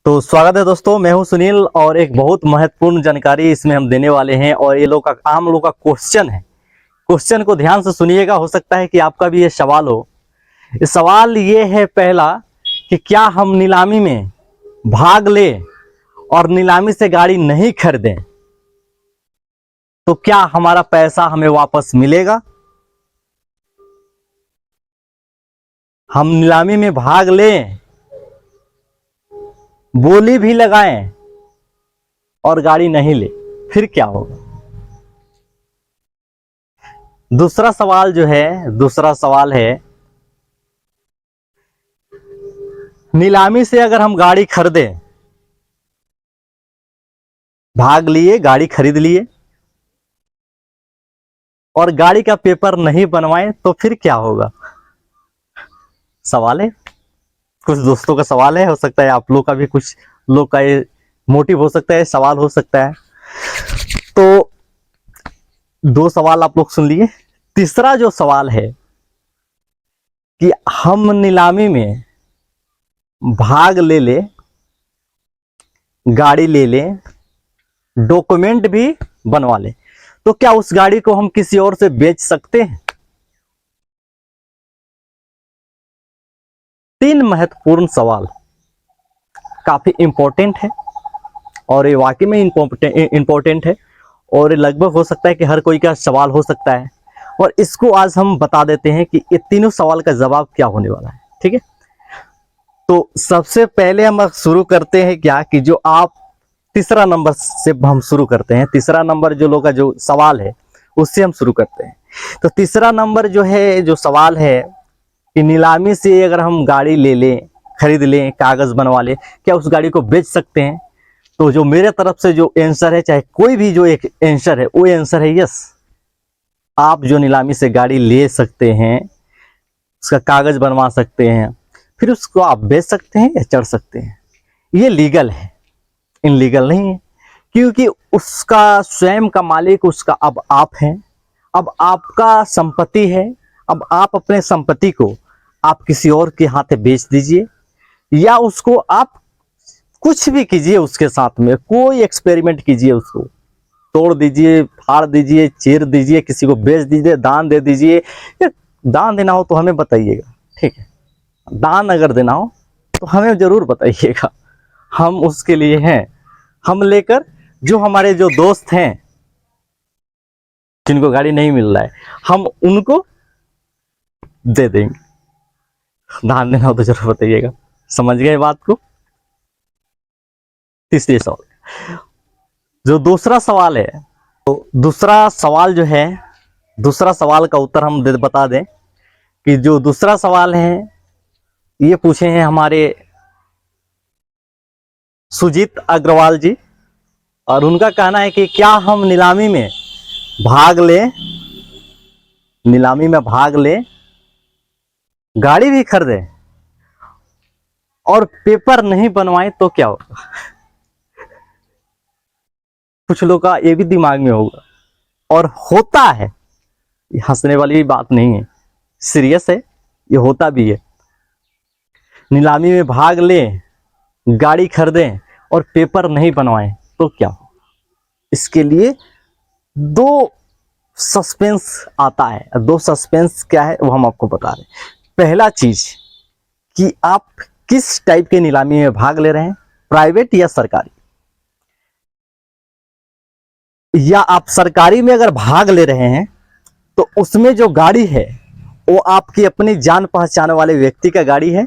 तो स्वागत है दोस्तों, मैं हूं सुनील और एक बहुत महत्वपूर्ण जानकारी इसमें हम देने वाले हैं। और ये लोग का आम लोग का क्वेश्चन है। क्वेश्चन को ध्यान से सुनिएगा, हो सकता है कि आपका भी ये सवाल हो। इस सवाल ये है पहला कि क्या हम नीलामी में भाग ले और नीलामी से गाड़ी नहीं खरीदें तो क्या हमारा पैसा हमें वापस मिलेगा। हम नीलामी में भाग लें, बोली भी लगाएं और गाड़ी नहीं ले, फिर क्या होगा। दूसरा सवाल है नीलामी से अगर हम गाड़ी खरीदे, भाग लिए, गाड़ी खरीद लिए और गाड़ी का पेपर नहीं बनवाए तो फिर क्या होगा। सवाल है, कुछ दोस्तों का सवाल है, हो सकता है आप लोग का भी कुछ लोग का ये मोटिव हो सकता है, सवाल हो सकता है। तो दो सवाल आप लोग सुन लिए। तीसरा जो सवाल है कि हम नीलामी में भाग ले, गाड़ी ले, डॉक्यूमेंट भी बनवा ले, तो क्या उस गाड़ी को हम किसी और से बेच सकते हैं। तीन महत्वपूर्ण सवाल, काफी इंपॉर्टेंट है और ये वाकई में इंपॉर्टेंट है और लगभग हो सकता है कि हर कोई का सवाल हो सकता है। और इसको आज हम बता देते हैं कि ये तीनों सवाल का जवाब क्या होने वाला है। ठीक है, तो सबसे पहले हम शुरू करते हैं क्या कि जो आप तीसरा नंबर से हम शुरू करते हैं। तीसरा नंबर जो लोग का जो सवाल है उससे हम शुरू करते हैं। तो तीसरा नंबर जो है, जो सवाल है कि नीलामी से अगर हम गाड़ी ले लें, खरीद लें, कागज बनवा लें, क्या उस गाड़ी को बेच सकते हैं। तो जो मेरे तरफ से जो आंसर है, चाहे कोई भी जो एक आंसर है, वो आंसर है यस। आप जो नीलामी से गाड़ी ले सकते हैं, उसका कागज बनवा सकते हैं, फिर उसको आप बेच सकते हैं या चढ़ सकते हैं। ये लीगल है, इनलीगल नहीं है, क्योंकि उसका स्वयं का मालिक उसका अब आप हैं। अब आपका संपत्ति है। अब आप अपने संपत्ति को आप किसी और के हाथ बेच दीजिए या उसको आप कुछ भी कीजिए, उसके साथ में कोई एक्सपेरिमेंट कीजिए, उसको तोड़ दीजिए, फाड़ दीजिए, चीर दीजिए, किसी को बेच दीजिए, दान दे दीजिए। दान देना हो तो हमें बताइएगा, ठीक है। दान अगर देना हो तो हमें जरूर बताइएगा, हम उसके लिए हैं। हम लेकर जो हमारे जो दोस्त हैं जिनको गाड़ी नहीं मिल रहा है, हम उनको दे देंगे। दान देना हो तो जरूर बताइएगा। समझ गए बात को। तीसरे सवाल, जो दूसरा सवाल है, तो दूसरा सवाल जो है, दूसरा सवाल का उत्तर हम बता दें कि जो दूसरा सवाल है ये पूछे हैं हमारे सुजीत अग्रवाल जी। और उनका कहना है कि क्या हम नीलामी में भाग लें, नीलामी में भाग लें, गाड़ी भी खरीदें और पेपर नहीं बनवाएं तो क्या होगा। कुछ लोग का ये भी दिमाग में होगा और होता है, ये हंसने वाली बात नहीं है, सीरियस है, ये होता भी है। नीलामी में भाग लें, गाड़ी खरीदें और पेपर नहीं बनवाएं तो क्या होगा। इसके लिए दो सस्पेंस आता है। दो सस्पेंस क्या है वो हम आपको बता रहे हैं। पहला चीज कि आप किस टाइप के नीलामी में भाग ले रहे हैं, प्राइवेट या सरकारी। या आप सरकारी में अगर भाग ले रहे हैं तो उसमें जो गाड़ी है वो आपकी अपनी जान पहचान वाले व्यक्ति का गाड़ी है,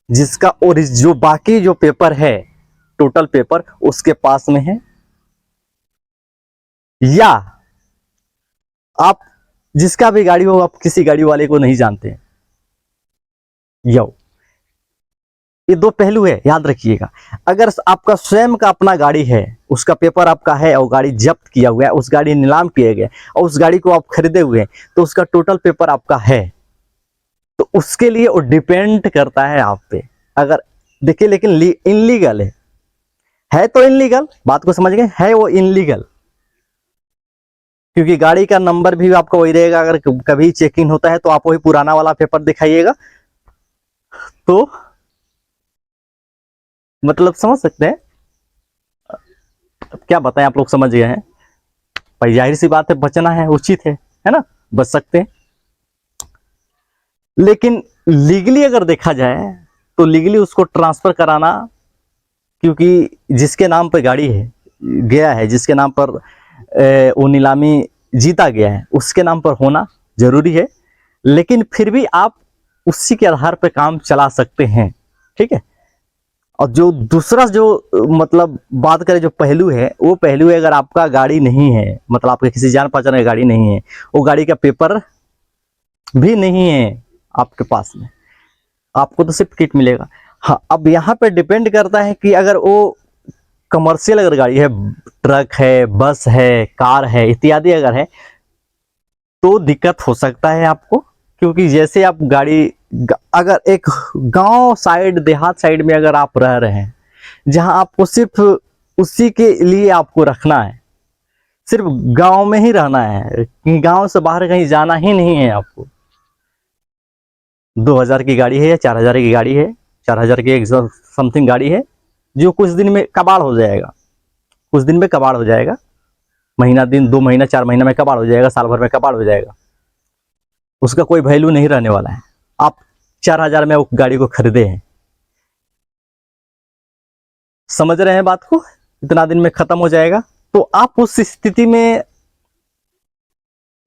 जिसका और जो बाकी जो पेपर है, टोटल पेपर उसके पास में है। या आप जिसका भी गाड़ी हो, आप किसी गाड़ी वाले को नहीं जानते हैं। ये दो पहलू है, याद रखिएगा। अगर आपका स्वयं का अपना गाड़ी है, उसका पेपर आपका है और गाड़ी जब्त किया हुआ है, उस गाड़ी नीलाम किए गए और उस गाड़ी को आप खरीदे हुए हैं, तो उसका टोटल पेपर आपका है, तो उसके लिए वो डिपेंड करता है आप पे। अगर देखिए, लेकिन इनलीगल है तो इनलीगल, बात को समझ गए, है वो इनलीगल, क्योंकि गाड़ी का नंबर भी आपका वही रहेगा। अगर कभी चेकिंग होता है तो आप वही पुराना वाला पेपर दिखाइएगा, तो मतलब समझ सकते हैं। अब क्या बताएं, आप लोग समझ गए हैं। भाई जाहिर सी बात है, बचना है, उचित है ना, बच सकते हैं। लेकिन लीगली अगर देखा जाए तो लीगली उसको ट्रांसफर कराना, क्योंकि जिसके नाम पर गाड़ी है गया है, जिसके नाम पर वो नीलामी जीता गया है, उसके नाम पर होना जरूरी है। लेकिन फिर भी आप उसी के आधार पर काम चला सकते हैं, ठीक है। और जो दूसरा जो मतलब बात करें, जो पहलू है, वो पहलू है अगर आपका गाड़ी नहीं है, मतलब आपके किसी जान पहचान की गाड़ी नहीं है, वो गाड़ी का पेपर भी नहीं है आपके पास में, आपको तो सिर्फ किट मिलेगा। हाँ, अब यहाँ पे डिपेंड करता है कि अगर वो कमर्शियल अगर गाड़ी है, ट्रक है, बस है, कार है इत्यादि अगर है, तो दिक्कत हो सकता है आपको। क्योंकि जैसे आप गाड़ी अगर एक गांव साइड, देहात साइड में अगर आप रह रहे हैं, जहां आपको सिर्फ उसी के लिए आपको रखना है, सिर्फ गांव में ही रहना है, गांव से बाहर कहीं जाना ही नहीं है आपको, 2000 की गाड़ी है या 4000 की गाड़ी है, 4000 की समथिंग गाड़ी है, जो कुछ दिन में कबाड़ हो जाएगा, कुछ दिन में कबाड़ हो जाएगा, महीना दिन 2 महीना 4 महीना में कबाड़ हो जाएगा, साल भर में कबाड़ हो जाएगा, उसका कोई वैल्यू नहीं रहने वाला है। आप 4000 में वो गाड़ी को खरीदे हैं, समझ रहे हैं बात को, इतना दिन में खत्म हो जाएगा। तो आप उस स्थिति में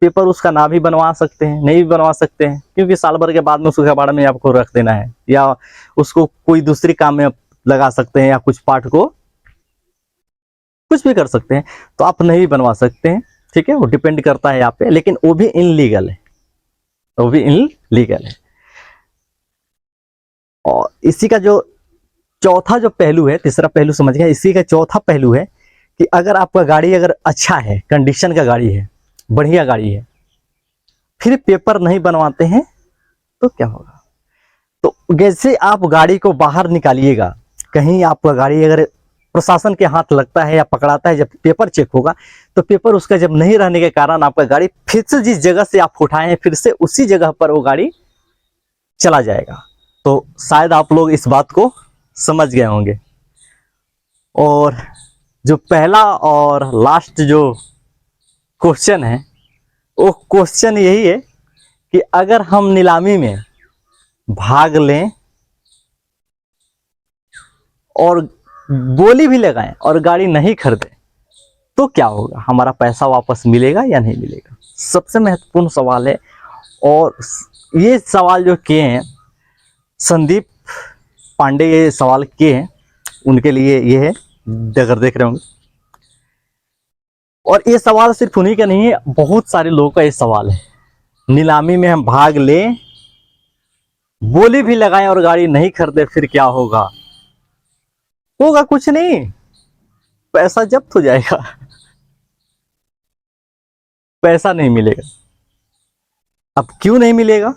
पेपर उसका ना भी बनवा सकते हैं, नहीं भी बनवा सकते हैं, क्योंकि साल भर के बाद में उसके कबाड़ में आपको रख देना है, या उसको कोई दूसरी काम में लगा सकते हैं, या कुछ पार्ट को कुछ भी कर सकते हैं, तो आप नहीं बनवा सकते हैं, ठीक है। वो डिपेंड करता है यहाँ पे, लेकिन वो भी इनलीगल है, वो भी इनलीगल है। और इसी का जो चौथा जो पहलू है, तीसरा पहलू समझ गया, इसी का चौथा पहलू है कि अगर आपका गाड़ी अगर अच्छा है, कंडीशन का गाड़ी है, बढ़िया गाड़ी है, फिर पेपर नहीं बनवाते हैं तो क्या होगा। तो जैसे आप गाड़ी को बाहर निकालिएगा, कहीं आपका गाड़ी अगर प्रशासन के हाथ लगता है या पकड़ाता है, जब पेपर चेक होगा, तो पेपर उसका जब नहीं रहने के कारण आपका गाड़ी फिर से जिस जगह से आप उठाए हैं, फिर से उसी जगह पर वो गाड़ी चला जाएगा। तो शायद आप लोग इस बात को समझ गए होंगे। और जो पहला और लास्ट जो क्वेश्चन है, वो क्वेश्चन यही है कि अगर हम नीलामी में भाग लें और बोली भी लगाएं और गाड़ी नहीं खरीदें, तो क्या होगा, हमारा पैसा वापस मिलेगा या नहीं मिलेगा। सबसे महत्वपूर्ण सवाल है। और ये सवाल जो किए हैं संदीप पांडे, ये सवाल किए हैं, उनके लिए ये है, अगर देख रहे होंगे। और ये सवाल सिर्फ उन्हीं का नहीं है, बहुत सारे लोगों का ये सवाल है। नीलामी में हम भाग लें, बोली भी लगाएं और गाड़ी नहीं खरीदे, फिर क्या होगा। होगा कुछ नहीं, पैसा जब्त हो जाएगा, पैसा नहीं मिलेगा। अब क्यों नहीं मिलेगा,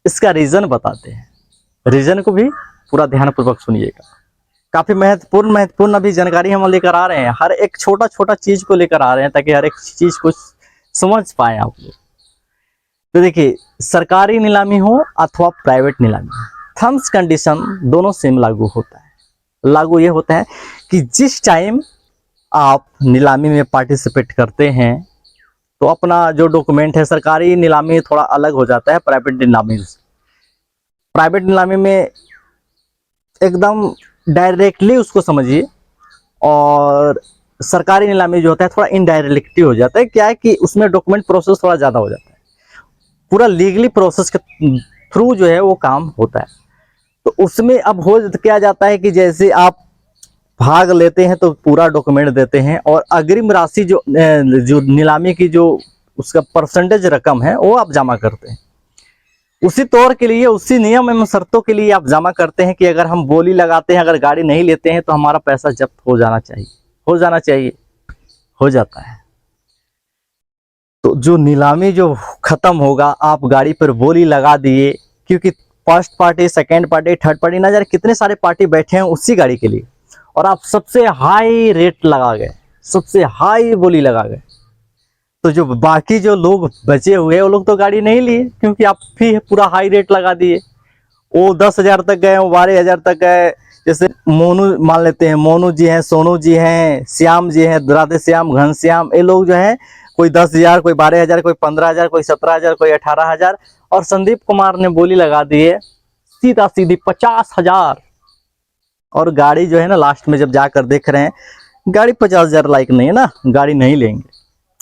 इसका रीजन बताते हैं। रीजन को भी पूरा ध्यानपूर्वक सुनिएगा। काफी महत्वपूर्ण अभी जानकारी हम लेकर आ रहे हैं, हर एक छोटा छोटा चीज को लेकर आ रहे हैं, ताकि हर एक चीज को समझ पाए आप लोग। तो देखिए, सरकारी नीलामी हो अथवा प्राइवेट नीलामी, थम्स कंडीशन दोनों सेम लागू होता है। लागू ये होता है कि जिस टाइम आप नीलामी में पार्टिसिपेट करते हैं, तो अपना जो डॉक्यूमेंट है, सरकारी नीलामी थोड़ा अलग हो जाता है प्राइवेट नीलामी से। प्राइवेट नीलामी में एकदम डायरेक्टली उसको समझिए, और सरकारी नीलामी जो होता है थोड़ा इनडायरेक्टली हो जाता है। क्या है कि उसमें डॉक्यूमेंट प्रोसेस थोड़ा ज़्यादा हो जाता है, पूरा लीगली प्रोसेस के थ्रू जो है वो काम होता है। तो उसमें अब हो क्या जाता है कि जैसे आप भाग लेते हैं तो पूरा डॉक्यूमेंट देते हैं, और अग्रिम राशि जो नीलामी की जो उसका परसेंटेज रकम है वो आप जमा करते हैं। उसी तौर के लिए, उसी नियम एवं शर्तों के लिए आप जमा करते हैं कि अगर हम बोली लगाते हैं, अगर गाड़ी नहीं लेते हैं, तो हमारा पैसा जब्त हो जाना चाहिए, हो जाना चाहिए, हो जाता है। तो जो नीलामी जो खत्म होगा, आप गाड़ी पर बोली लगा दिए, क्योंकि first party, second party, third party, ना जाने कितने सारे पार्टी बैठे हैं उसी गाड़ी के लिए, और आप सबसे हाई रेट लगा गए, सबसे हाई बोली लगा गए, तो जो बाकी जो लोग बचे हुए वो लोग तो गाड़ी नहीं लिए, क्योंकि आप भी पूरा हाई रेट लगा दिए। वो 10,000 तक गए, वो 12,000 तक गए, जैसे मोनू मान लेते हैं, मोनू जी हैं, सोनू जी हैं, श्याम जी हैं, राधे श्याम, घनश्याम, ये लोग जो है कोई 10,000, कोई 12,000, कोई 15,000, कोई 17,000, कोई 18,000, और संदीप कुमार ने बोली लगा दी है सीधा सीधी 50,000। और गाड़ी जो है ना लास्ट में जब जाकर देख रहे हैं गाड़ी 50,000 लायक नहीं है ना, गाड़ी नहीं लेंगे।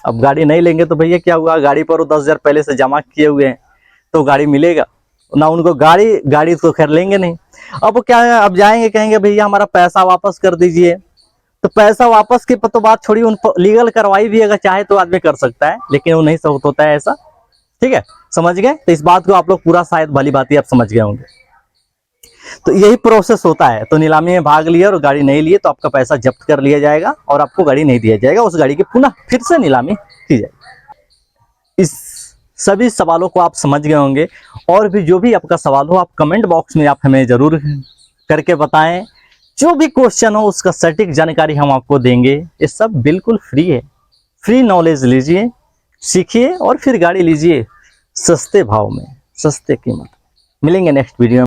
अब गाड़ी नहीं लेंगे तो भैया क्या हुआ, गाड़ी पर वो 10,000 पहले से जमा किए हुए हैं तो गाड़ी मिलेगा ना उनको, गाड़ी तो खैर लेंगे नहीं। अब क्या है, अब जाएंगे कहेंगे भैया हमारा पैसा वापस कर दीजिए, तो पैसा वापस की तो बात छोड़ी, उन लीगल कार्रवाई भी अगर चाहे तो आदमी कर सकता है, लेकिन वो नहीं सब होता है ऐसा। ठीक है, समझ गए? तो इस बात को आप लोग पूरा शायद भली बात ही आप समझ गए होंगे। तो यही प्रोसेस होता है। तो नीलामी में भाग लिया और गाड़ी नहीं लिए तो आपका पैसा जब्त कर लिया जाएगा और आपको गाड़ी नहीं दिया जाएगा, उस गाड़ी की पुनः फिर से नीलामी की जाएगी। इस सभी सवालों को आप समझ गए होंगे। और भी जो भी आपका सवाल हो आप कमेंट बॉक्स में आप हमें जरूर करके बताएं। जो भी क्वेश्चन हो उसका सटीक जानकारी हम आपको देंगे। ये सब बिल्कुल फ्री है। फ्री नॉलेज लीजिए, सीखिए और फिर गाड़ी लीजिए सस्ते भाव में, सस्ते कीमत। मिलेंगे नेक्स्ट वीडियो में।